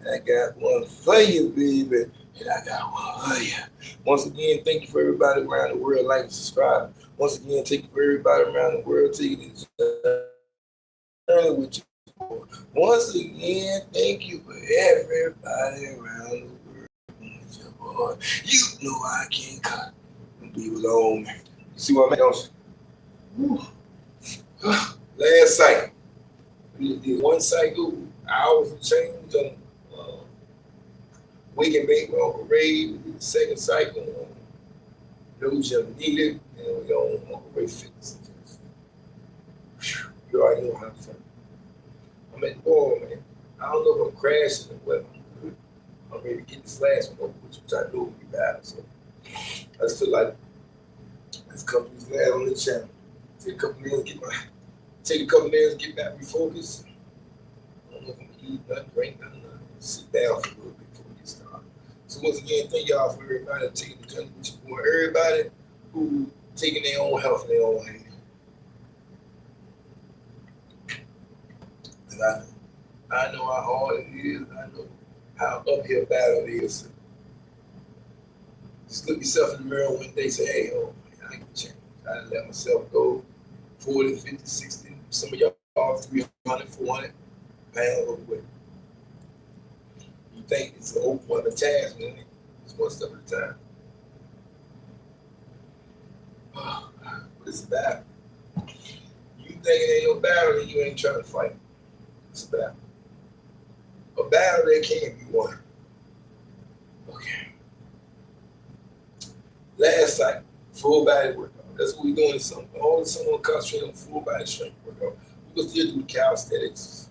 I got one for you, baby. And I got one for you. Once again, thank you for everybody around the world. Like and subscribe. Once again, thank you for everybody around the world taking this journey with you, boy. Once again, thank you for everybody around the world with you, boy. You know I can't cut and be alone. You see what I mean, don't you? Last cycle. We did one cycle, hours of change on uh, Wake and Bake with Uncle Ray. We did the second cycle on Those Young Needed, and we on Uncle Ray Fitness. You already know how to fun. I'm at the ball, man. I don't know if I'm crashing or what. I'm ready to get this last one over, which I know will be bad. So I just feel like let's come to this last on the channel. Take a couple minutes, get back refocused. I don't know if I'm gonna eat nothing, drink nothing, sit down for a little bit before we get started. So once again, thank y'all for everybody taking the journey with your boy. Everybody who taking their own health in their own hands. And I know how hard it is. I know how uphill battle it is. Just look yourself in the mirror one day, say, hey, oh, man, I can change. I done let myself go 40, 50, 60, some of y'all 300, 400 pounds overweight. You think it's an over the task, man. It's one step at a time. But it's a battle. You think it ain't no battle and you ain't trying to fight. It's a battle. A battle that can't be won. Okay. Last cycle, full body workout. That's what we're doing this summer. All the summer we're concentrating on full body strength workout. We can still do the calisthenics.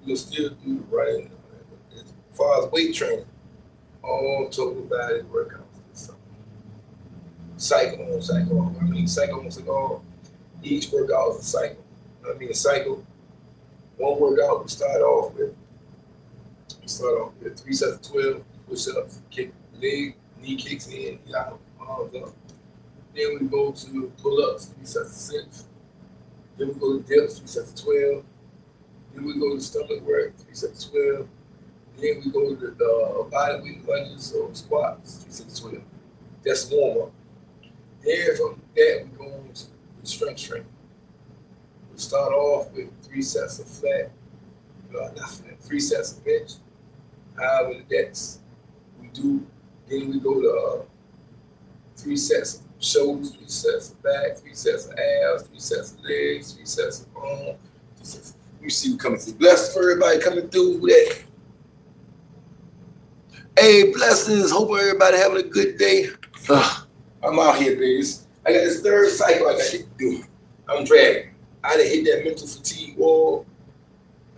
We can still do the running. As far as weight training, all total body workouts this summer. Cycle on cycle on. Cycle on cycle on. Each workout is a cycle. A cycle. One workout we start off with 3 sets of 12 push-ups, kick leg, knee kicks in, out, arms up. Then we go to pull-ups, 3 sets of 6. Then we go to dips, 3 sets of 12. Then we go to stomach work, 3 sets of 12. Then we go to the body weight lunges or squats, 3 sets of 12. That's warm up. Then from that we go on to the strength training. We start off with 3 sets of flat, not flat, 3 sets of bench. However, that's we do. Then we go to 3 sets of shoulders, 3 sets of back, 3 sets of abs, 3 sets of legs, 3 sets of arms. You see, we coming through. Blessings for everybody coming through with that. Hey, blessings. Hope everybody having a good day. I'm out here, baby. I got this third cycle I got to do. I'm dragging. I done hit that mental fatigue wall.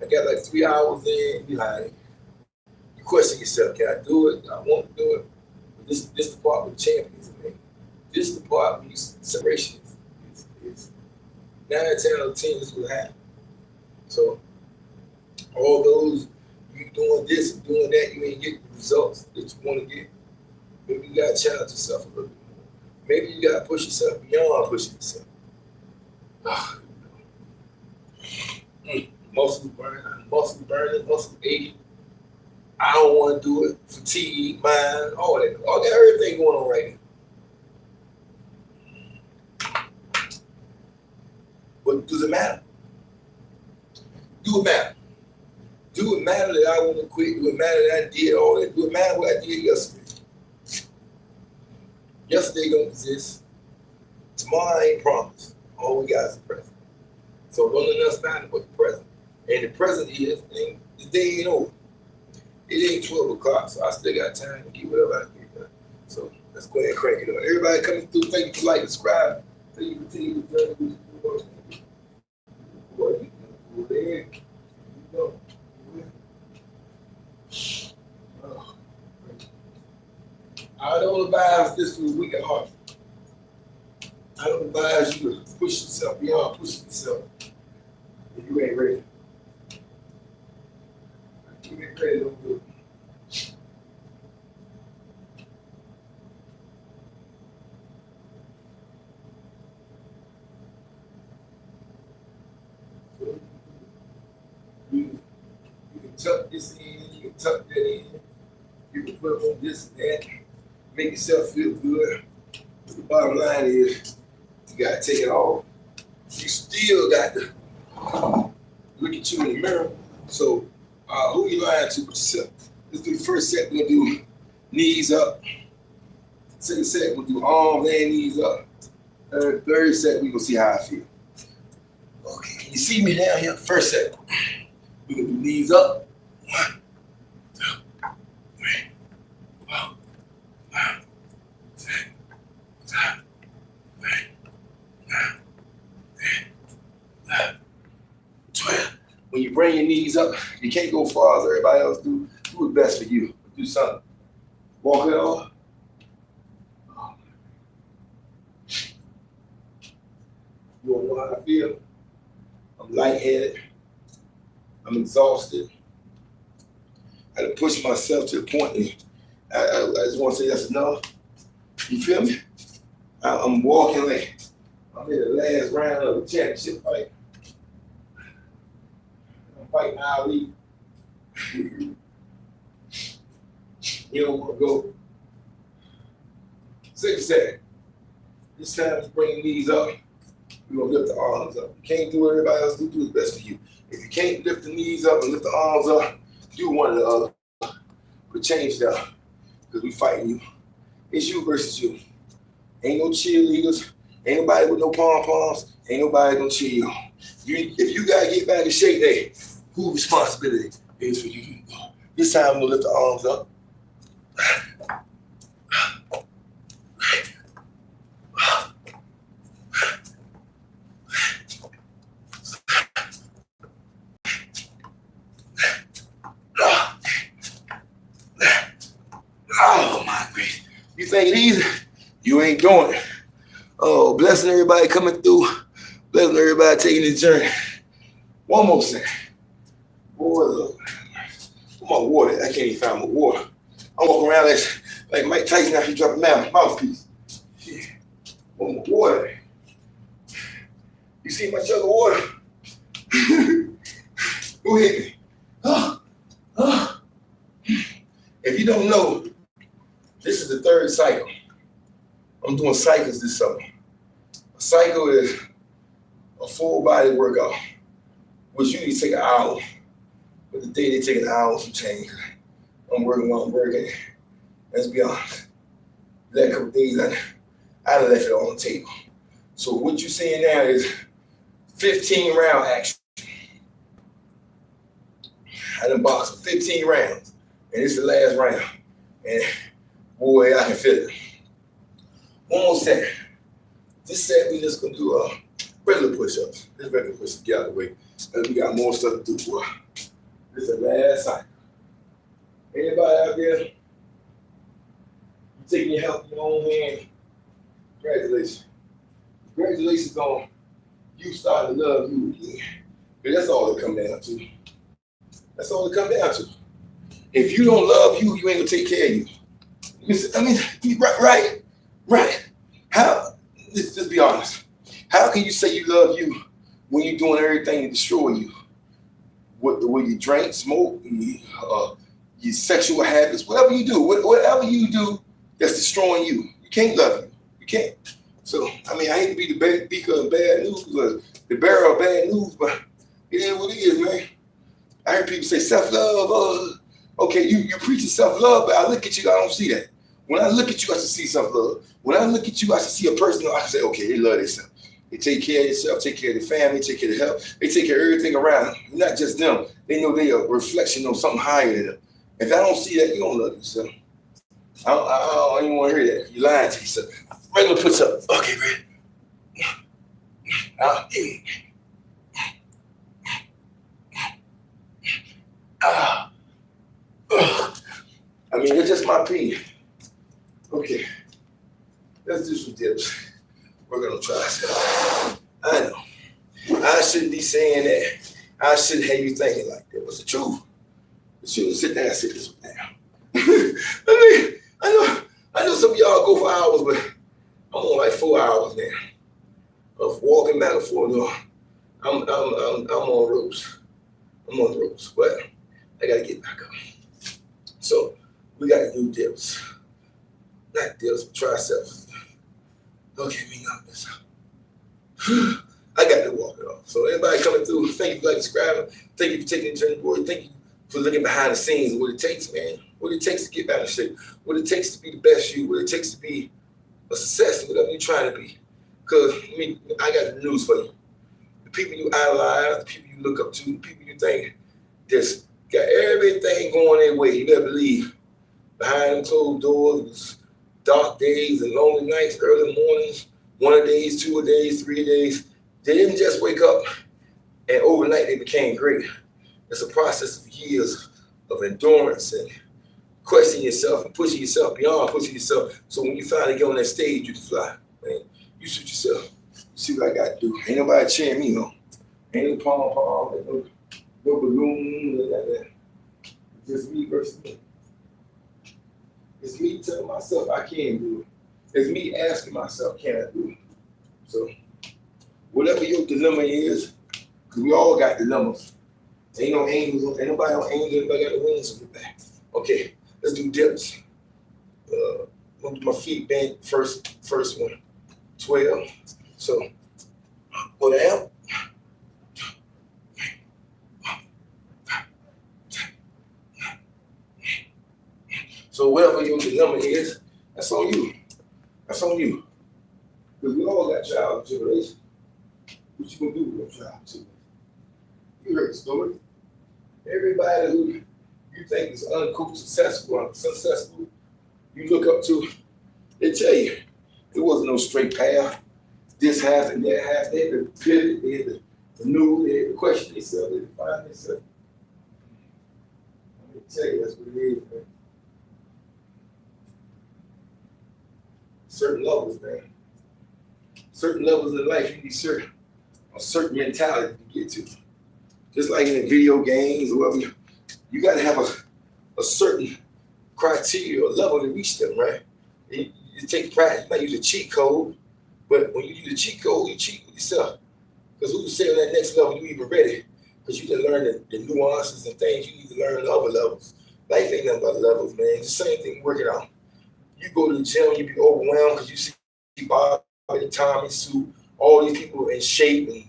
I got like 3 hours in. You question yourself, can I do it? I want to do it. But this the part with the champions, man. This is the part when you separation is 9 out of 10 out of 10 this will happen. So all those you doing this and doing that, you ain't getting the results that you want to get. Maybe you gotta challenge yourself a little bit more. Maybe you gotta push yourself beyond pushing yourself. Muscles burning, muscles aching. I don't want to do it. Fatigue, mind, all that, everything going on right now. But does it matter? Do it matter? Do it matter that I want to quit? Do it matter that I did all that? Do it matter what I did yesterday? Yesterday don't exist. Tomorrow ain't promised. All we got is the present. So don't let us matter but the present. And the present is, and the day ain't over. It ain't 12 o'clock, so I still got time to get whatever I get done. So let's go ahead and crank it up. Everybody coming through, thank you for liking, subscribe. Thank you for taking the journey with I don't advise this for the weak at heart. I don't advise you to push yourself beyond pushing yourself if you ain't ready. If you ain't ready, don't do it. So you can tuck this in, you can tuck that in. You can put on this and that. Make yourself feel good. But the bottom line is, you gotta take it off. You still got to look at you in the mirror. So, who you lying to but yourself? Let's do the first set. We're gonna do knees up. Second set, we'll do arms and knees up. Third set, we're gonna see how I feel. Okay, can you see me down here? First set. We're gonna do knees up. 1, 2, 3, 4, 5, 6, 7, 8, 9, 10, 11, 12. When you bring your knees up, you can't go far as everybody else do. Do what's best for you. Do something. Walk it off. You don't know how I feel? I'm lightheaded. I'm exhausted. I had to push myself to the point that I just want to say that's enough. You feel me? I'm walking like I'm in the last round of the championship fight. I'm fighting Ali. You don't want to go. Second set. This time it's bringing knees up. We're going to lift the arms up. You can't do what everybody else do. Do what's best for you. If you can't lift the knees up and lift the arms up, do one or the other. But change it up. Because we fighting you. It's you versus you. Ain't no cheerleaders. Ain't nobody with no pom-poms. Ain't nobody gonna cheer you on. If you gotta get back in shape, hey, whose responsibility is for you? This time we'll lift the arms up. Oh my gracious. You think it easy? You ain't doing it. Oh, blessing everybody coming through. Blessing everybody taking this journey. One more thing. Boy, look. Where's my water? I can't even find my water. I'm walking around like Mike Tyson after he dropped a mouthpiece. Shit. One more water. You see my jug of water? Go hit me. If you don't know, this is the third cycle. I'm doing cycles this summer. A cycle is a full body workout, which usually take an hour. But today they take an hour and some change. I'm working while I'm working. Let's be honest. That couple days I left it on the table. So what you're seeing now is 15 round action. I done boxed for 15 rounds, and it's the last round. And boy, I can feel it. One more set. This set we just gonna do regular push-ups. This regular push-ups, get out of the way. And we got more stuff to do for. This is the last cycle. Anybody out there? You taking your health in your own hand? Congratulations. Congratulations on you starting to love you again. But that's all it comes down to. That's all it comes down to. If you don't love you, you ain't gonna take care of you. I mean, right. How? Just be honest. How can you say you love you when you're doing everything to destroy you? When you drink, smoke, your sexual habits, whatever you do that's destroying you. You can't love you. You can't. So, I mean, I hate to be the beaker of bad news, the bearer of bad news, but it is what it is, man. I heard people say self-love. Okay, you preaching self-love, but I look at you, I don't see that. When I look at you, I should see self-love. When I look at you, I should see a person, I should say, okay, they love themselves. They take care of themselves, take care of their family, take care of their health. They take care of everything around them, not just them. They know they are a reflection of something higher than them. If I don't see that, you don't love yourself. I don't even want to hear that. You're lying to yourself. Regular push up. Okay, ready? I mean, it's just my opinion. Okay, let's do some dips. We're gonna try some. I know. I shouldn't be saying that. I shouldn't have you thinking like that. What's the truth? You shouldn't sit down and sit this one down. I know some of y'all go for hours, but I'm on like 4 hours now of walking back and forth. No, I'm on ropes. I'm on the ropes, but I gotta get back up. we got to do dips. Not dips, but triceps. Don't get me numbers. I got to walk it off. So anybody coming through, thank you for subscribing. Thank you for taking the journey board. Thank you for looking behind the scenes, what it takes, man. What it takes to get back in shape. What it takes to be the best you. What it takes to be a success in whatever you're trying to be. Because, I got the news for you. The people you idolize, the people you look up to, the people you think just got everything going their way. You better believe behind them closed doors, it was dark days and lonely nights, early mornings, 1 days, 2 days, 3 days. They didn't just wake up and overnight they became great. It's a process of years of endurance and questioning yourself and pushing yourself beyond pushing yourself. So when you finally get on that stage, you can fly, man. You shoot yourself. You see what I got to do. Ain't nobody cheering me on. Ain't no pom-pom, no balloon, none of that. It's just me versus me. It's me telling myself I can do it. It's me asking myself, can I do it? So whatever your dilemma is, because we all got dilemmas. Ain't no angels, ain't nobody on angels, everybody got the wings on the back. Okay, let's do dips. We'll do my feet bent first one. 12. So go down. So whatever your dilemma is, that's on you. That's on you. Because we all got trials and tribulations. What you gonna do with your trials and tribulations? You heard the story. Everybody who you think is uncool, successful, you look up to, they tell you it wasn't no straight path. This half and that half. They had to pivot, they had to maneuver, they had to question themselves, they had to find themselves. Let me tell you, that's what it is, man. Certain levels, man. Certain levels in life, you need a certain mentality to get to. Just like in the video games or whatever, you got to have a certain criteria or level to reach them, right? You take practice, you might use a cheat code, but when you use a cheat code, you cheat with yourself. Because who's saying on that next level you even ready? Because you can learn the nuances and things you need to learn on other levels. Life ain't nothing but levels, man. It's the same thing working out. You go to the gym, you be overwhelmed because you see Bob and Tommy, Sue, all these people in shape, and you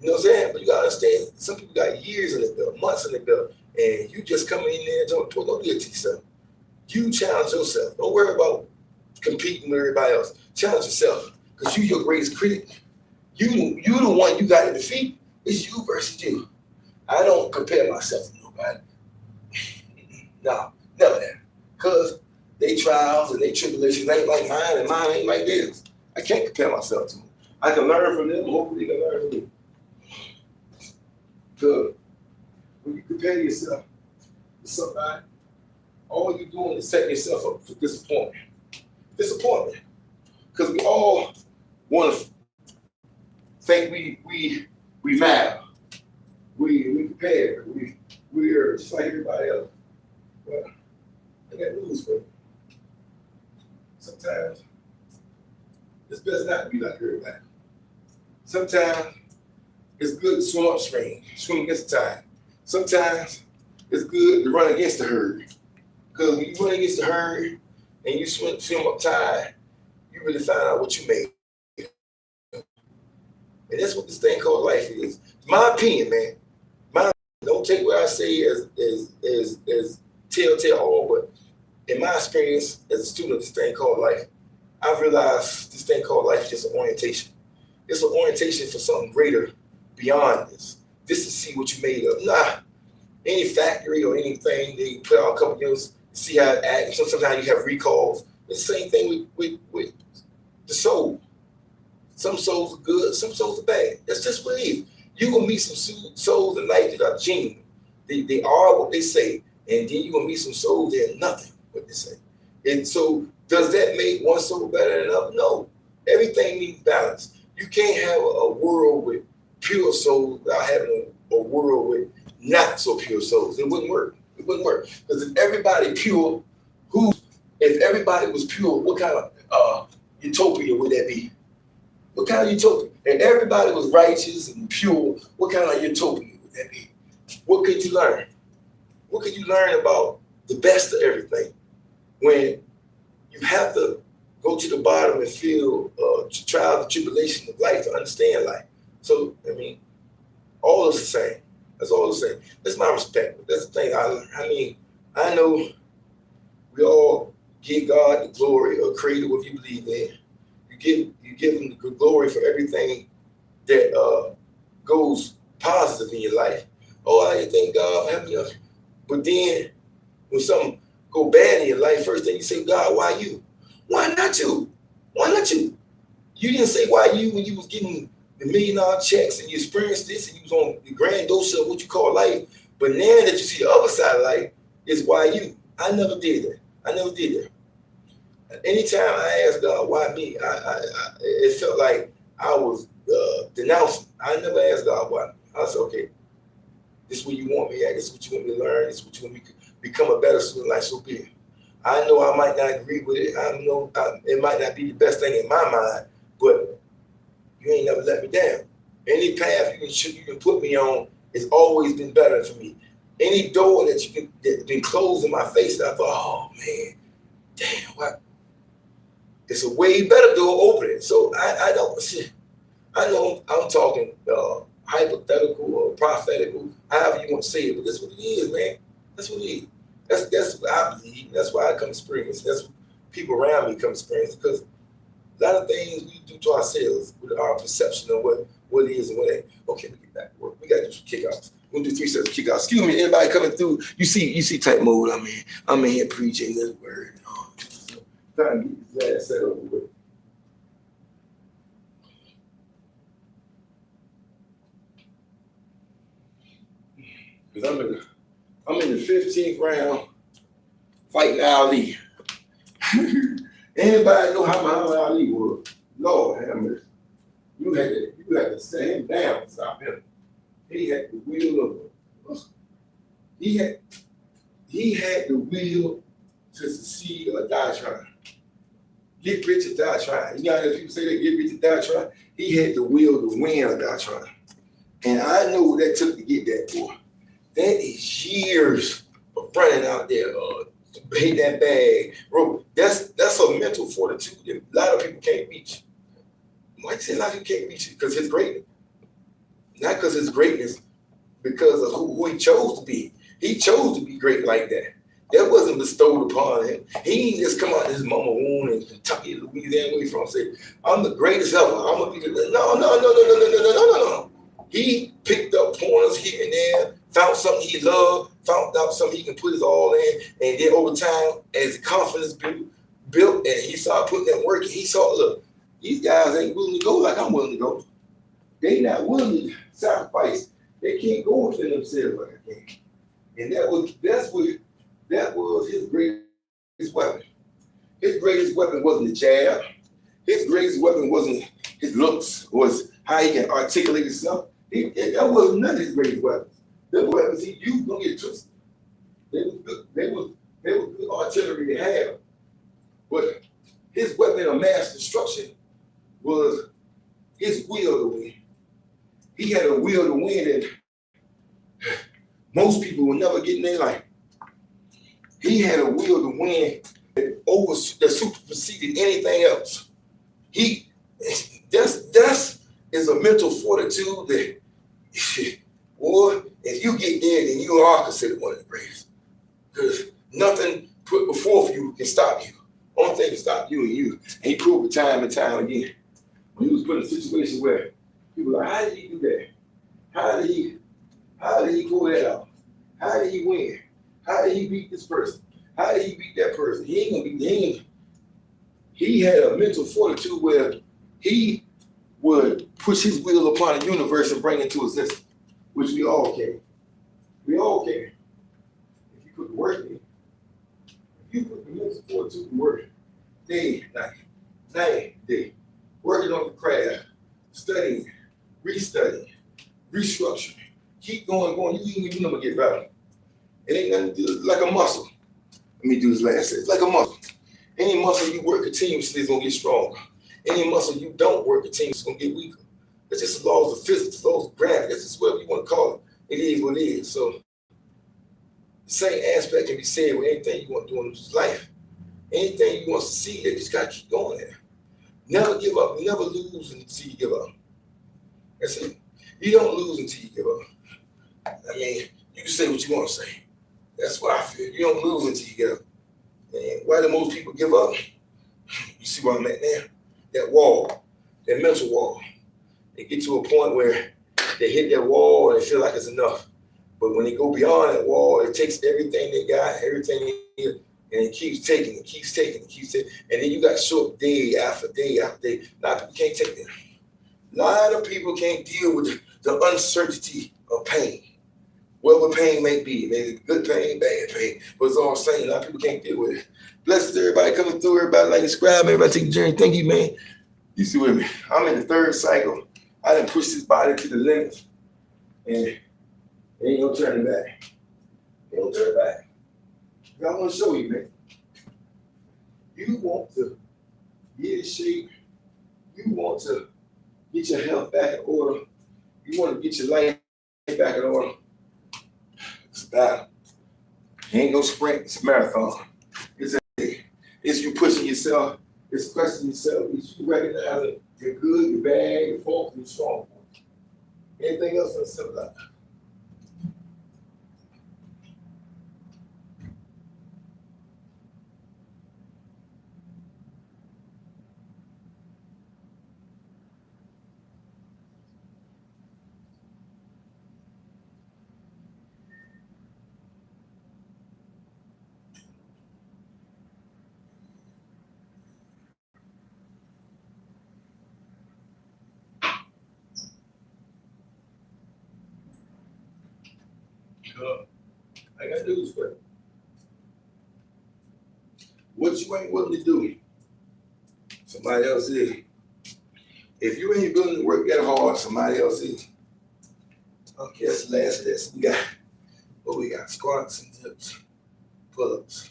know what I'm saying? But you gotta understand, some people got years in the belt, months in the belt, and you just coming in there and don't do it to yourself. You challenge yourself. Don't worry about competing with everybody else. Challenge yourself, because you your greatest critic. You the one you got to defeat. It's you versus you. I don't compare myself to nobody. No, never that. Because they trials and they tribulations ain't like mine, and mine ain't like theirs. I can't compare myself to them. I can learn from them, hopefully they can learn from me. Because when you compare yourself to somebody, all you're doing is setting yourself up for disappointment. Disappointment. Because we all want to think we matter. We compare. We're just like everybody else. Well, I got news for you. Sometimes it's best not to be like everybody. Sometimes it's good to swim upstream, swim against the tide. Sometimes it's good to run against the herd. Because when you run against the herd and you swim up tide, you really find out what you made. And that's what this thing called life is. My opinion, man. Don't take what I say as telltale all, but in my experience as a student of this thing called life, I've realized this thing called life is just an orientation. It's an orientation for something greater beyond this. Just to see what you made of. Any factory or anything, they put out a couple of years, see how it acts. Sometimes you have recalls. It's the same thing with the soul. Some souls are good, some souls are bad. That's just what it is. You're going to meet some souls in life that are genuine. They are what they say. And then you're going to meet some souls that are nothing what they say. And so does that make one soul better than another? No. Everything needs balance. You can't have a world with pure souls without having a world with not so pure souls. It wouldn't work. It wouldn't work. Because if everybody pure, if everybody was pure, what kind of utopia would that be? What kind of utopia? And everybody was righteous and pure, what kind of utopia would that be? What could you learn? What could you learn about the best of everything? when you have to go to the bottom and feel trials and tribulation of life to understand life. So, I mean, all is the same. That's all the same. That's my respect. That's the thing I learned. I mean, I know we all give God the glory or creator, what you believe in. You give him the glory for everything that goes positive in your life. Oh, I thank God for having us. But then when something go bad in your life, first thing you say, God, why you? Why not you? Why not you? You didn't say why you when you was getting the $1 million checks and you experienced this and you was on the grand dose of what you call life. But now that you see the other side of life, is why you. I never did that. I never did that. Anytime I asked God why me, it felt like I was denouncing. I never asked God why. I said, okay, this is where you want me at. This is what you want me to learn. This is what you want me to become a better student like so be it. I know I might not agree with it. I know it might not be the best thing in my mind, but you ain't never let me down. Any path you can put me on has always been better for me. Any door that's been closed in my face, I thought, oh man, damn, what? It's a way better door opening. So I don't see. I know I'm talking hypothetical or prophetical, however you want to say it, but that's what it is, man. That's what it is. That's what I believe. That's why I come experience. That's what people around me come experience, because a lot of things we do to ourselves with our perception of what it is and what ain't. Okay, we get back to work. We got to do some kickouts. We're gonna do 3 sets of kickouts. Excuse me, anybody coming through? You see type mode. I'm in here preaching this word. Trying to get this last set over with. Because I'm in the 15th round fighting Ali. Anybody know how Muhammad Ali was? Lord have mercy. You had to set him down to stop him. He had the will of he had the will to succeed or die trying. Get rich or die trying. You know how people say they get rich or die trying? He had the will to win or die trying. And I know what that took to get that boy. That is years of running out there, pay that bag. Bro, that's a mental fortitude that a lot of people can't reach. Why do you say a lot of people can't reach it? Because his greatness. Not because his greatness, because of who he chose to be. He chose to be great like that. That wasn't bestowed upon him. He didn't just come out of his mama womb in Kentucky, Louisiana, where he's from, and say, I'm the greatest ever. I'm going to be the... No. He picked up pointers here and there, found something he loved, found out something he can put his all in, and then over time, as the confidence built and he started putting that work, he saw, look, these guys ain't willing to go like I'm willing to go. They not willing to sacrifice. They can't go within themselves like I can. And that was his greatest weapon. His greatest weapon wasn't the jab. His greatest weapon wasn't his looks, was how he can articulate himself. That wasn't none of his greatest weapons. The weapons he used don't get twisted. They was good artillery to have. But his weapon of mass destruction was his will to win. He had a will to win that most people will never get in their life. He had a will to win that superseded anything else. That's is a mental fortitude that, boy, if you get there, then you are considered one of the greatest. Because nothing put before you can stop you. Only thing can stop you and you. And he proved it time and time again. When he was put in a situation where people were like, how did he do that? How did he pull that out? How did he win? How did he beat this person? How did he beat that person? He had a mental fortitude where he would push his will upon the universe and bring it to existence, which we all can. We all can. If you put the work in, if you put the mental fortitude in work, day, night, day, working on the craft, studying, restudying, restructuring, keep going, you ain't never get better. It ain't nothing to do, like a muscle. Let me do this last sentence. Like a muscle. Any muscle you work continuously is gonna get stronger. Any muscle you don't work continuously is gonna get weaker. It's just the laws of physics, the laws of gravity. That's just whatever you want to call it. It is what it is. So the same aspect can be said with anything you want to do in this life. Anything you want to see, you just gotta keep going there. Never give up. Never lose until you give up. That's it. You don't lose until you give up. I mean, you can say what you want to say. That's what I feel. You don't lose until you give up. And why do most people give up? You see where I'm at now? That wall, that mental wall. They get to a point where they hit that wall and they feel like it's enough. But when they go beyond that wall, it takes everything they got, everything they need, and it keeps taking, it keeps taking, it keeps taking. And then you got to show up day after day after day. A lot of people can't take that. A lot of people can't deal with the uncertainty of pain. Whatever pain may be, maybe good pain, bad pain, but it's all the same. A lot of people can't deal with it. Blessings to everybody coming through, everybody like and subscribe, everybody take the journey. Thank you, man. You see with me. I'm in the third cycle. I done pushed this body to the limit, and ain't no turning back. Ain't no turning back. I want to show you, man. You want to get in shape. You want to get your health back in order. You want to get your life back in order. It's a battle. It ain't no sprint. It's a marathon. It's you pushing yourself. It's questioning yourself. It's you recognizing your good, your bad, your faults, and your strong points. Anything else that's simple like that? I got news for you. What you ain't willing to do, somebody else is. If you ain't willing to work that hard, somebody else is. Okay, that's the last of this. We got squats and dips, pull-ups.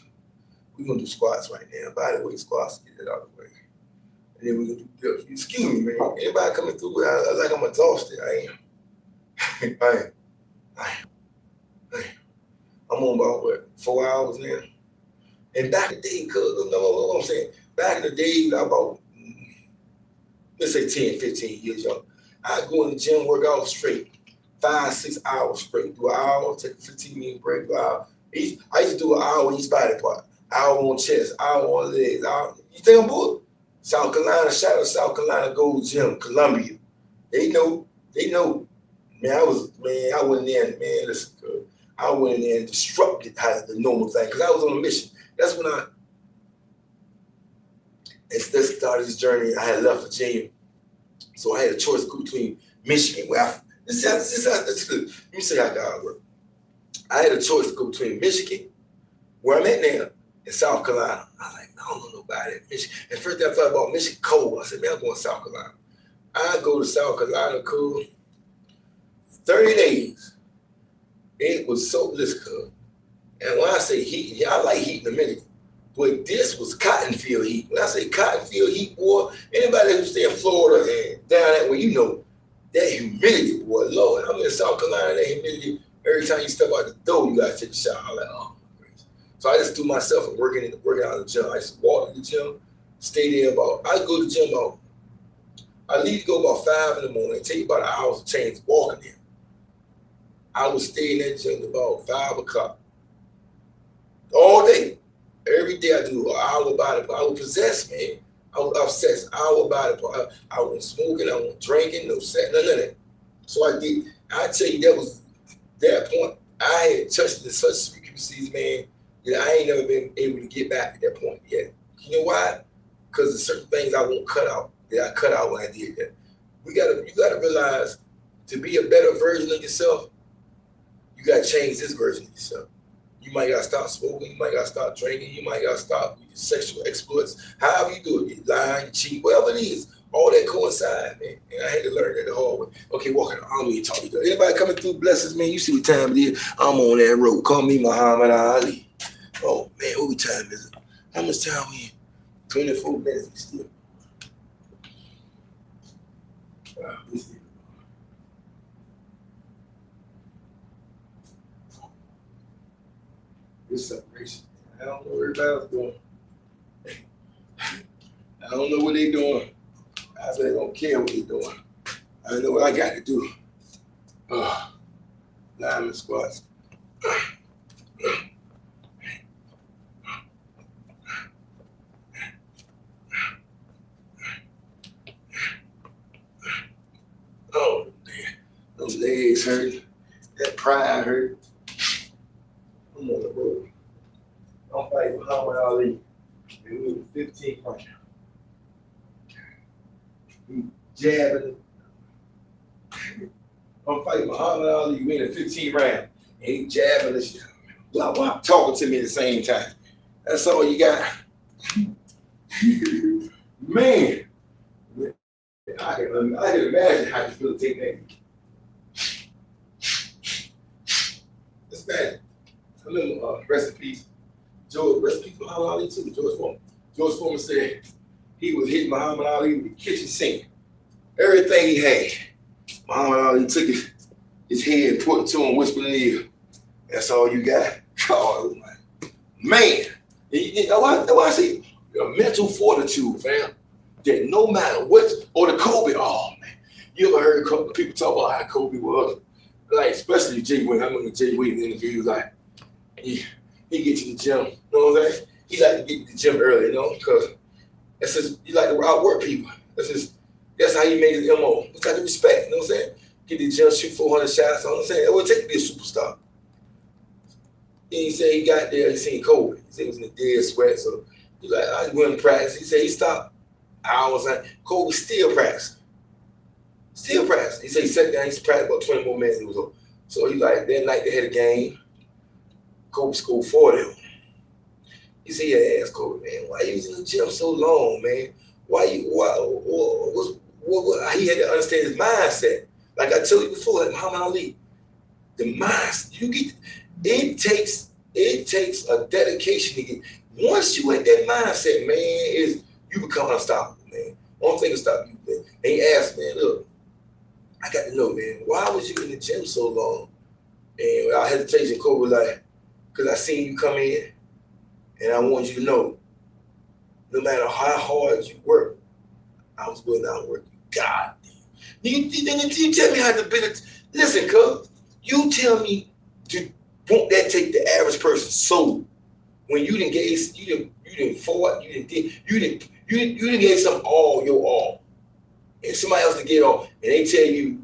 We're gonna do squats right now. Body weight squats, get it out of the way. And then we're gonna do dips. Excuse me, man. Everybody coming through, like I'm exhausted. I am. I am. I'm on about what, 4 hours now? And back in the day, cuz, know what I'm saying? Back in the day, about, let's say 10, 15 years young, I'd go in the gym, work out straight, 5, 6 hours straight. Do an hour, take a 15-minute break, do an hour. I used to do an hour each body part. Hour on chest, hour on legs. You think I'm bull? South Carolina, shout out South Carolina Gold Gym, Columbia. They know. Man, I went in there, man, listen, cuz. I went in there and disrupted the normal thing because I was on a mission. That's when I started this journey. I had left Virginia, so I had a choice between Michigan, where this is good. Let me say how God works. I had a choice to go between Michigan, where I'm at now, and South Carolina. I was like, I don't know nobody at Michigan. At first, I thought about Michigan cold. I said, man, I'm going to South Carolina. I go to South Carolina, cool. 30 days. It was so blissful. And when I say heat, I like heat in a minute. But this was cotton field heat. When I say cotton field heat, boy, anybody who stay in Florida and down that way, you know that humidity, boy, Lord. I'm in South Carolina, that humidity, every time you step out the door, you gotta take a shower. I'm like, oh my goodness. So I just do myself and working out of the gym. I used to walk to the gym, stay there I go to the gym I leave to go about 5 in the morning. It take about an hour to change walking there. I would stay in that gym about 5 o'clock. All day. Every day I do an hour body part. I was possessed, man. I was obsessed. Hour body part. I wasn't smoking, I wasn't drinking, no sex, none of that. So I tell you, that was that point. I had touched in such frequencies, man, that I ain't never been able to get back at that point yet. You know why? Because there's certain things I won't cut out that I cut out when I did that. You gotta realize, to be a better version of yourself, you gotta change this version of yourself. You might gotta stop smoking, you might gotta stop drinking, you might gotta stop your sexual exploits. However you do it, you lie, you cheat, whatever it is, all that coincide, man. And I had to learn that the hard way. Okay, walking the army and talking to anybody coming through, blessings, man. You see what time it is. I'm on that road. Call me Muhammad Ali. Oh man, what time is it? How much time we in? 24 minutes still. Wow, this separation. I don't know where everybody else going. I don't know what they doing. I really don't care what they doing. I know what I got to do. Lineman squats. Oh, man. Those legs hurt. That pride hurt. I'm on the road. I'm fighting Muhammad Ali. And we were 15 puncher. He jabbing. I'm fighting Muhammad Ali. We in the 15 round. And he jabbing this shit. Blah, blah, talking to me at the same time. That's all you got. Man. I can imagine how you feel to take that. It's bad. I remember, rest in peace. Rest in peace, Muhammad Ali too. George Foreman. George Foreman said he was hitting Muhammad Ali with the kitchen sink. Everything he had. Muhammad Ali took his head and put it to him, whispered in the ear. That's all you got? Oh, man. That's why I say a mental fortitude, fam. That no matter what, or the Kobe, oh man. You ever heard people talk about how Kobe was? Like, especially Jay Wayne. I remember Jay Wayne interview, he was like, he get to the gym, you know what I'm saying? He like to get to the gym early, you know, because that's just, he like to outwork people. That's how he made his MO. It's got to respect, you know what I'm saying? Get to the gym, shoot 400 shots, you know what I'm saying? It would take to be a superstar. He said he got there, he seen Kobe. He said he was in a dead sweat, so he like, I wouldn't practice. He said he stopped hours, like Kobe still practicing. Still practicing. He said he sat down, he practiced about 20 more minutes. It was over. So he like, that night they had a game. Kobe scored 40. He said, yeah, asked Kobe, man, why you was in the gym so long, man? He had to understand his mindset. Like I told you before, like Muhammad Ali, the mindset, it takes a dedication to get. Once you in that mindset, man, you become unstoppable, man. Only thing to stop you, man. And he asked, man, look, I got to know, man, why was you in the gym so long? And without hesitation, Kobe like, because I seen you come in, and I want you to know, no matter how hard you work, I was going out and work you. God damn. You tell me how to build it. Listen, cuz, you tell me won't that take the average person's soul when you didn't fought, you didn't get some all your all, and somebody else to get on, and they tell you,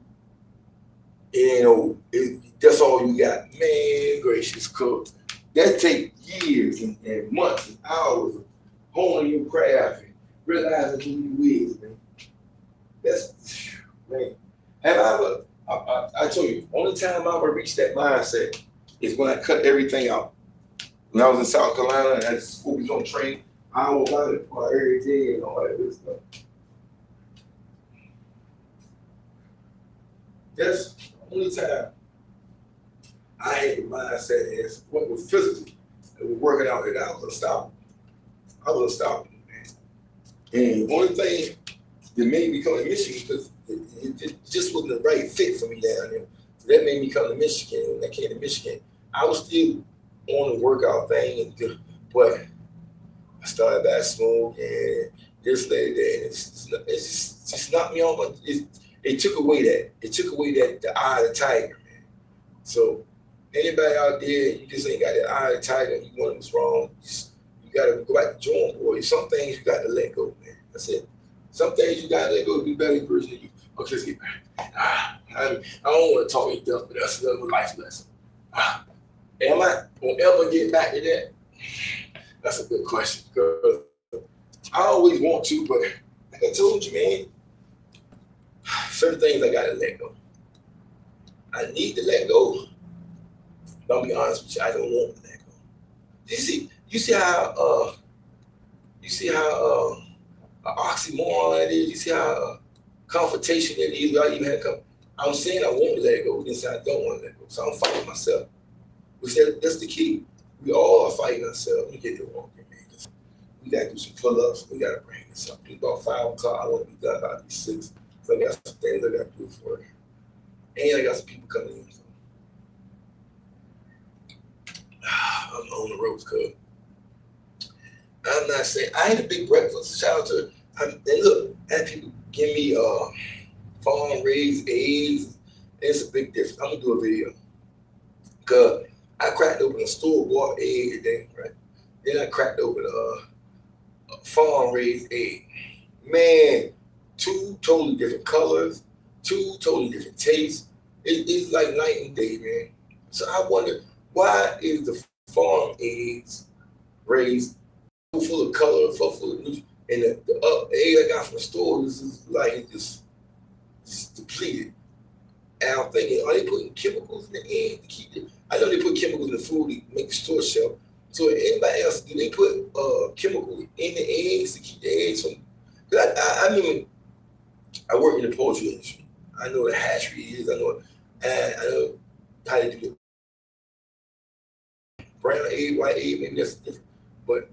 that's all you got. Man, gracious, cuz. That take years and months and hours of honing your craft and realizing who you is, man. That's, man. Have I ever, I told you, only time I ever reached that mindset is when I cut everything out. When I was in South Carolina and I just focused on training, I was about it every day and all that good stuff. That's the only time I had the mindset as what was physically and was working out that I was unstoppable. I was unstoppable, man. And one thing that made me come to Michigan, because it just wasn't the right fit for me down there. So that made me come to Michigan. When I came to Michigan, I was still on the workout thing, but I started back smoking, this lady there, and it's just knocked me off. It took away the eye of the tiger, man. So anybody out there, you just ain't got the eye of the tiger, you want what's wrong, you gotta go back to the drawing board. Some things you gotta let go, man. That's it. Some things you gotta let go to be better person than you. Okay, let's get back. I don't want to talk you down, but that's another life lesson. Am I gonna ever get back to that? That's a good question, because I always want to, but like I told you, man, certain things I gotta let go. I need to let go. But I'll be honest with you, I don't want to let go. You see how an oxymoron it is. You see how confrontation it is. I even had to come. I'm saying I want to let go. Then say I don't want to let go. So I'm fighting myself. That's the key. We all are fighting ourselves. We get to walking, man. We gotta do some pull-ups. We gotta bring this up. It's about 5 o'clock. I want to be done by 6. So I got some things I gotta do for it. And I got some people coming in. So. I'm on the road, cuz. I'm not saying I ain't a big breakfast. Shout out to And look, I had people give me farm raised eggs. It's a big difference. I'm gonna do a video because I cracked open a store bought egg today, right? Then I cracked open a farm raised egg. Man, two totally different colors, two totally different tastes. It's like night and day, man. So I wonder why is the farm eggs raised so full of color, so full of nutrients, and the egg I got from the store is like just depleted. And I'm thinking, are they putting chemicals in the egg to keep it? I know they put chemicals in the food to make the store shelf. So anybody else, do they put chemicals in the eggs to keep the eggs from? Cause I mean, I work in the poultry industry. I know what a hatchery is. I know how to do the brown egg, white egg. Maybe that's different, but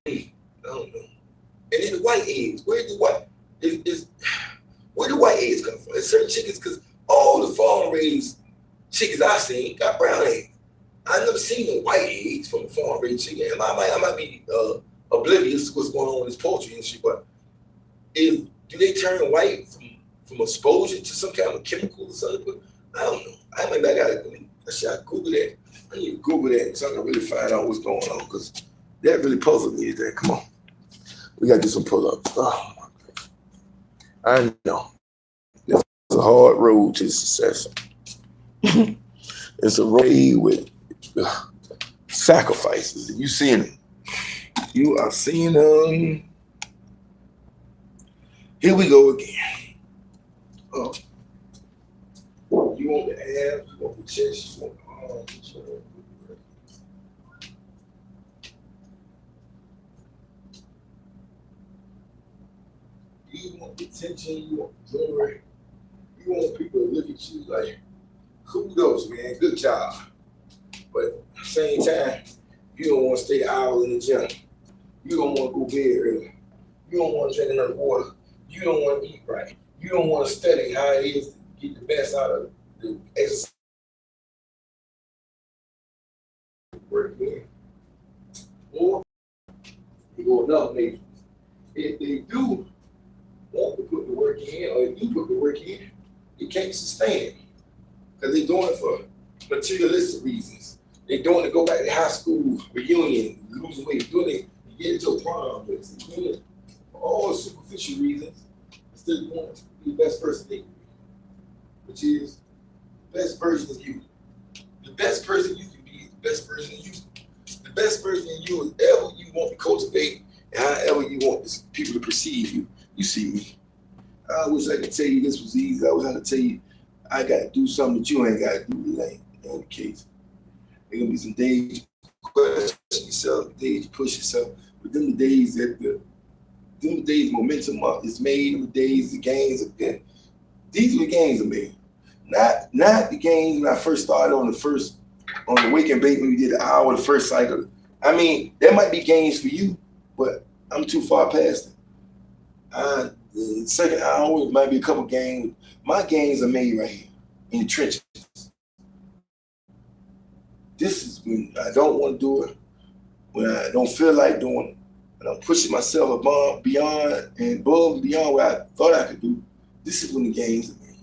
I don't know. And then the white eggs, where do white eggs come from? It's certain chickens, because all the farm raised chickens I've seen got brown eggs. I've never seen no white eggs from a farm raised chicken. And I might be oblivious to what's going on in this poultry industry, but do they turn white from exposure to some kind of chemical or something? But I don't know. I gotta Google that. I need to Google that so I can really find out what's going on, because that really puzzled me today. Come on. We gotta do some pull-ups. Oh, I know. It's a hard road to success. It's a road with sacrifices. You seeing them. You are seeing them. Here we go again. Oh. You want the abs, you want the chest, you want the arms, you want the attention, you want the glory, you want people to look at you like, kudos, man, good job. But at the same time, you don't want to stay hours in the gym. You don't want to go bed early. You don't want to drink enough water. You don't want to eat right. You don't want to study how it is to get the best out of the exercise work in. Or you go another maybe. If they do want to put the work in, or if you put the work in, you can't sustain it. Because they're doing it for materialistic reasons. They're doing it to go back to high school reunion, lose weight, doing it to get into a prom, doing it for all superficial reasons, instead of wanting to be the best person they can be, which is the best version of you. The best person you can be is the best version of you. The best version of you is ever you want to cultivate, and however you want people to perceive you. You see me. I wish I could tell you this was easy. I wish I could tell you I got to do something that you ain't got to do. That ain't the case. There gonna be some days you question yourself, days you push yourself, but then the days them days momentum up is made, them days the gains are good. These are the gains are made. Not the gains when I first started on the wake and bake when we did the hour, the first cycle. I mean, there might be gains for you, but I'm too far past it. The second hour might be a couple gains. My gains are made right here in the trenches. This is when I don't want to do it, when I don't feel like doing it, when I'm pushing myself beyond and above and beyond what I thought I could do. This is when the gains are made.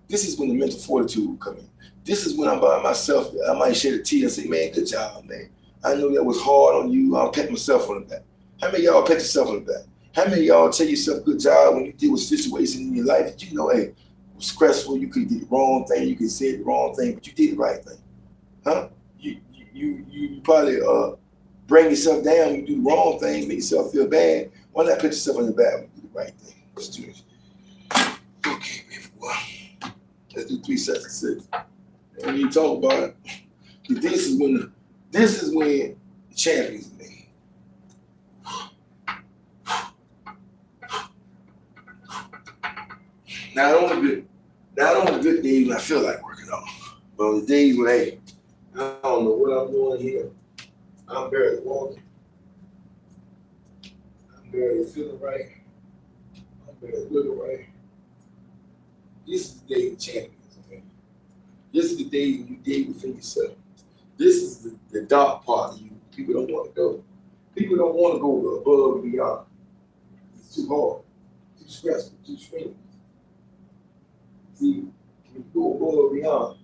This is when the mental fortitude will come in. This is when I'm by myself. I might shed a tear and say, man, good job, man. I know that was hard on you. I'll pat myself on the back. How many of y'all pat yourself on the back? How many of y'all tell yourself good job when you deal with situations in your life that you know, hey, it was stressful, you could do the wrong thing, you could say the wrong thing, but you did the right thing? Huh? You probably bring yourself down, you do the wrong thing, make yourself feel bad. Why not pat yourself on the back when you do the right thing? Let's do this. Okay, baby boy. Let's do 3 sets of 6. And when you talk about it, this is when the champions are made. Not on the good days when I feel like working out, but on the days when, hey, I don't know what I'm doing here. I'm barely walking. I'm barely feeling right. I'm barely looking right. This is the day of champions, okay? This is the day when you dig within yourself. This is the dark part of you. People don't want to go. People don't want to go above and beyond. It's too hard. stressful, too strenuous. See, when you go above and beyond,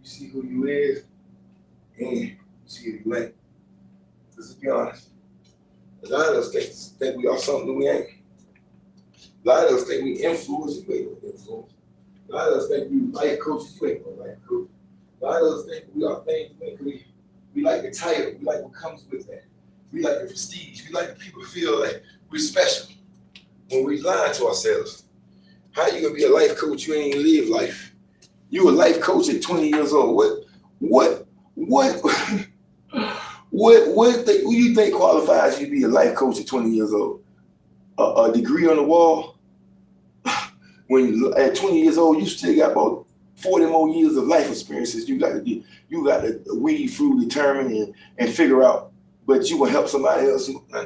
you see who you is and you see who you ain't. Let's be honest. A lot of us think we are something that we ain't. A lot of us think we influence, you ain't no influence. A lot of us think we life coaches, you ain't no life coach. A lot of us think we are things we like the title, we like what comes with that. We like the prestige, we like the people feel like we're special. When we lie to ourselves, how you gonna be a life coach? You ain't live life. You a life coach at 20 years old. What who you think qualifies you to be a life coach at 20 years old? A degree on the wall? When you at 20 years old, you still got about 40 more years of life experiences. You got to weed through, determine, and figure out. But you will help somebody else. I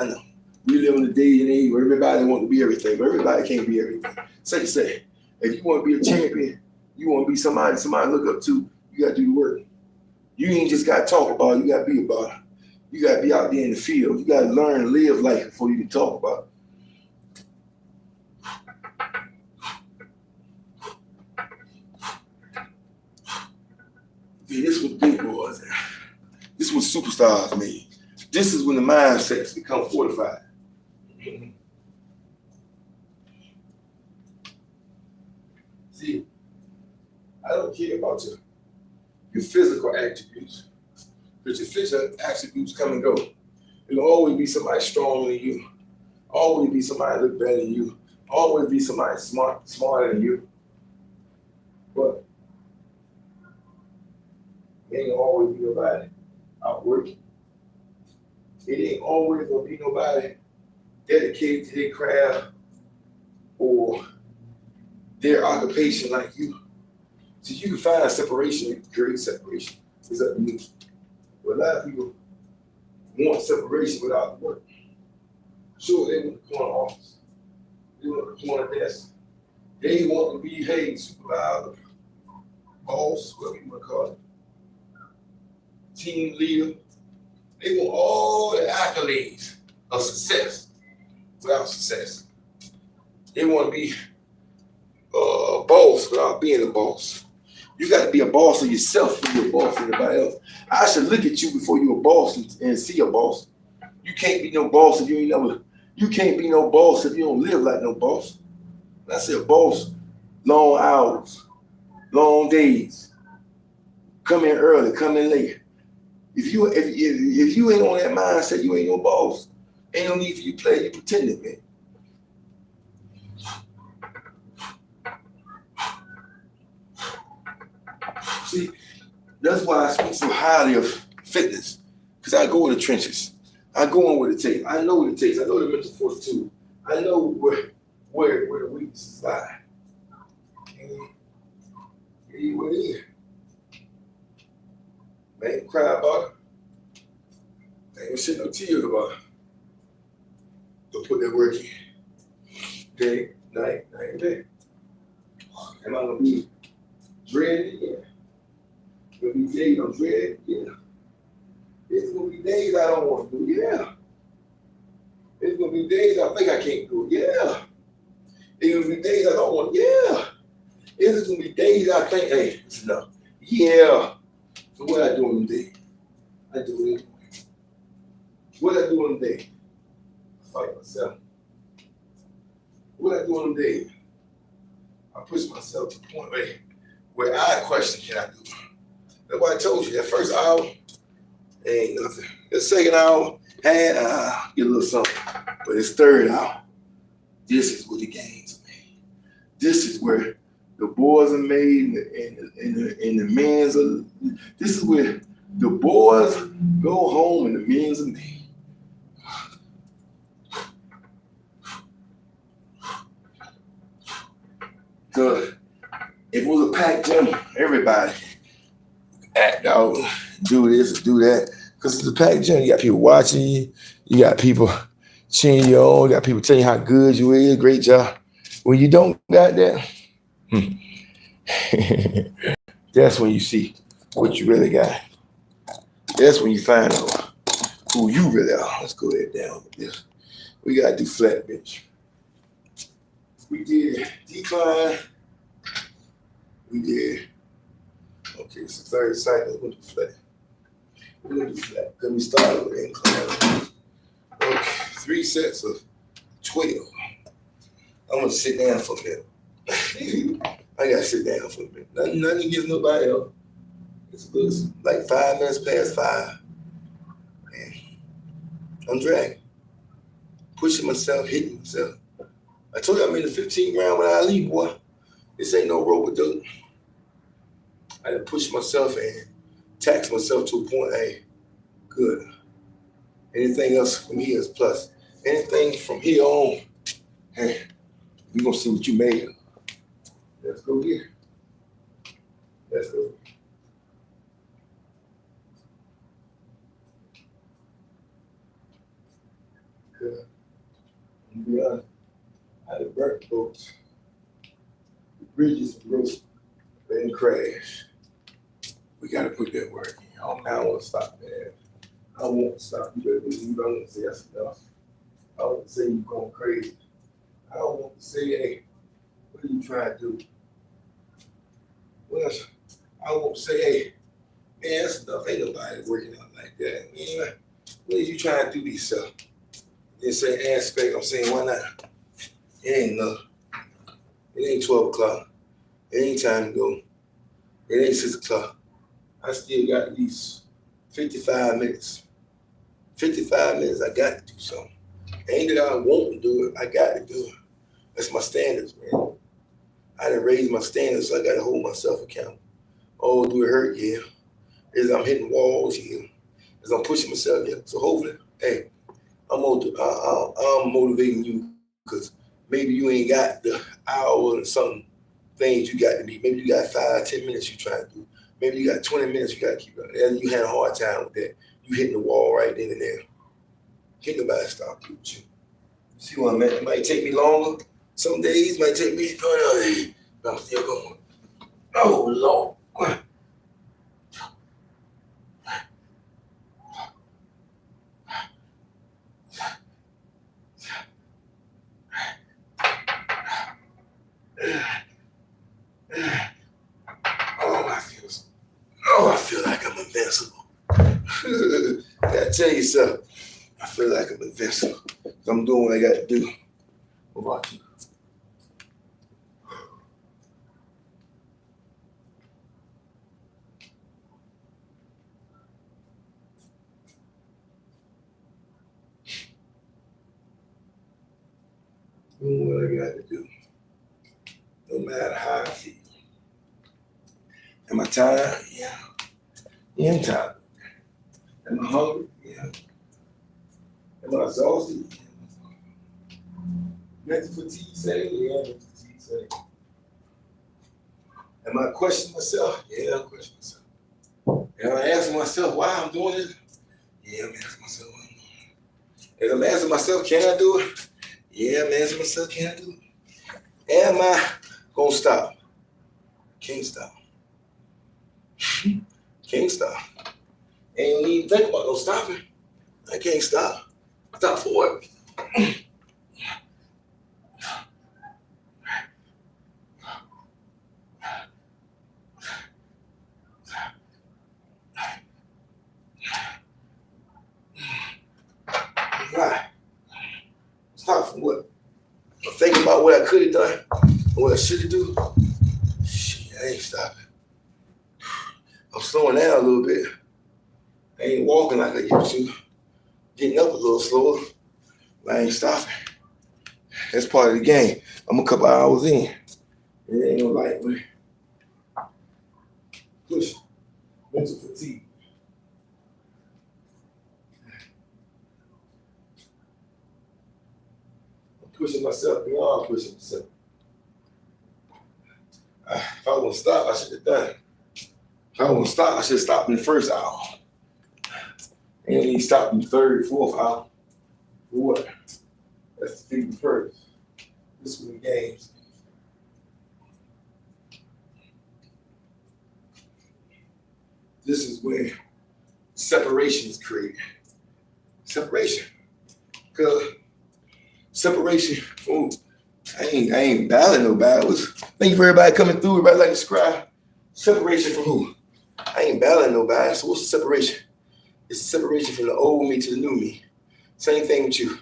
know. We live in a day and age where everybody wants to be everything, but everybody can't be everything. Say, if you want to be a champion, you want to be somebody look up to, you got to do the work. You ain't just got to talk about it, you got to be about it. You got to be out there in the field. You got to learn and live life before you can talk about it. Yeah, this is what big boys are. This is what superstars made. This is when the mindsets become fortified. See, I don't care about your physical attributes, because your physical attributes come and go. There'll always be somebody stronger than you. Always be somebody look better than you. Always be somebody smarter than you. But it ain't always be nobody out working. It ain't always gonna be nobody dedicated to their craft or their occupation like you. So you can find a separation, you can create separation. It's up to you. But a lot of people want separation without work. Sure, they want the corner office. They want the corner desk. They want to be, hey, supervisor, boss, whatever you want to call it, team leader. They want all the accolades of success without success. They want to be a boss without being a boss. You got to be a boss of yourself before you're a boss of everybody else. I should look at you before you're a boss and see a boss. You can't be no boss if you ain't never. You can't be no boss if you don't live like no boss. When I say a boss, long hours, long days, come in early, come in late. If you ain't on that mindset, you ain't no boss. Ain't no need for you to play. You pretending, man. See, that's why I speak so highly of fitness, because I go in the trenches. I go in what it takes. I know what it takes. I know the mental fortitude. I know where the weaknesses lie. And it is what it is. Man, ain't cry about it. Ain't gonna shed no tears about it. Go put that work in. Day, night and day. Am I gonna be dreaded? Yeah. Gonna be days I'm dreaded? Yeah. It's gonna be days I don't want to do. Yeah. It's gonna be days I think I can't do. Yeah. It's gonna be days I don't want. Yeah. It's gonna be days I think, hey, it's enough. Yeah. So what I do on them days? I do it anyway. What I do on them days? I fight myself. What I do on them days? I push myself to the point where I question, can I do it? That's why I told you that first hour ain't nothing. The second hour, get a little something. But it's third hour. This is where the games are made. This is where the boys are made and the men's are. This is where the boys go home and the men's are made. So if it was a packed gym, everybody act out, do this, do that. Because it's a packed gym. You got people watching you. You got people cheering you on. You got people telling you how good you is. Great job. When you don't got that, that's when you see what you really got. That's when you find out who you really are. Let's go ahead down with this. We got to do flat bench. We did decline. We did. Okay, it's the third cycle. We're gonna do flat. We're gonna do flat. Because we started with incline. Okay, 3 sets of 12. I'm gonna sit down for a minute. I gotta sit down for a minute. Nothing against nobody else. It's like 5 minutes past 5. Man, I'm dragging. Pushing myself, hitting myself. I told you I'm in the 15th round with Ali, boy. This ain't no rope-a-dope. I had to push myself and tax myself to a point, hey, good. Anything else from here is plus. Anything from here on, hey, you're gonna see what you made of. Let's go get it. Let's go. Good. I'm gonna be honest. I had burnt boats. The bridges broke. They didn't crash. We gotta put that work in. I don't want to stop that. I won't stop. You better believe I won't say that's enough. I won't say you're going crazy. I don't want to say, hey, what are you trying to do? Well, I won't say, hey, man, that's enough. Ain't nobody working out like that. Man, what are you trying to do to yourself? Then say aspect, I'm saying, why not? It ain't enough. It ain't 12 o'clock. It ain't time to go. It ain't 6 o'clock. I still got at least 55 minutes. 55 minutes, I got to do something. Ain't that I want to do it, I got to do it. That's my standards, man. I done raised my standards, so I got to hold myself accountable. Oh, do it hurt? Yeah. As I'm hitting walls, yeah. As I'm pushing myself, yeah. So hopefully, hey, I'm motivating you because maybe you ain't got the hour and something things you got to meet. Maybe you got 5-10 minutes you trying to do. Maybe you got 20 minutes you got to keep up. And you had a hard time with that. You hitting the wall right then and there. Can't nobody stop you with you. See what I mean? It might take me longer. Some days might take me, but I'm still going. Oh, Lord. I feel like I'm invincible. I gotta tell you something. I feel like I'm invincible. I'm doing what I got to do. What about you? Doing what I got to do. No matter how I feel. Am I tired? Yeah. Yeah, I'm tired. Am I hungry? Yeah. Am I exhausted? Mental fatigue say? Yeah, mental fatigue say. Am I questioning myself? Yeah, I'm questioning myself. Am I asking myself why I'm doing it? Yeah, I'm asking myself why I'm doing it. If I'm asking myself, can I do it? Yeah, I'm asking myself, can I do it? Am I gonna stop? Can't stop. Can't stop. Ain't even think about no stopping. I can't stop. Stop for what? Why? Stop for what? I'm thinking about what I could have done and what I should have done. Shit, I ain't stopping. I'm slowing down a little bit. I ain't walking like I used to. Getting up a little slower, but I ain't stopping. That's part of the game. I'm a couple hours in. It ain't no light way. Push. Mental fatigue. I'm pushing myself beyond pushing myself. If I want to stop, I should have done. If I want to stop, I should have stopped in the first hour. And then stopped in the third, fourth hour. For what? That's the thing first. This was the games. This is where separation is created. Separation. Because separation from I ain't battling nobody. Thank you for everybody coming through. Everybody like to subscribe. Separation from who? I ain't battling nobody. So what's the separation? It's the separation from the old me to the new me. Same thing with you.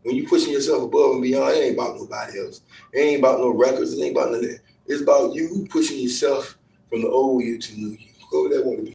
When you pushing yourself above and beyond, it ain't about nobody else. It ain't about no records. It ain't about none of that. It's about you pushing yourself from the old you to the new you. Whoever that want to be.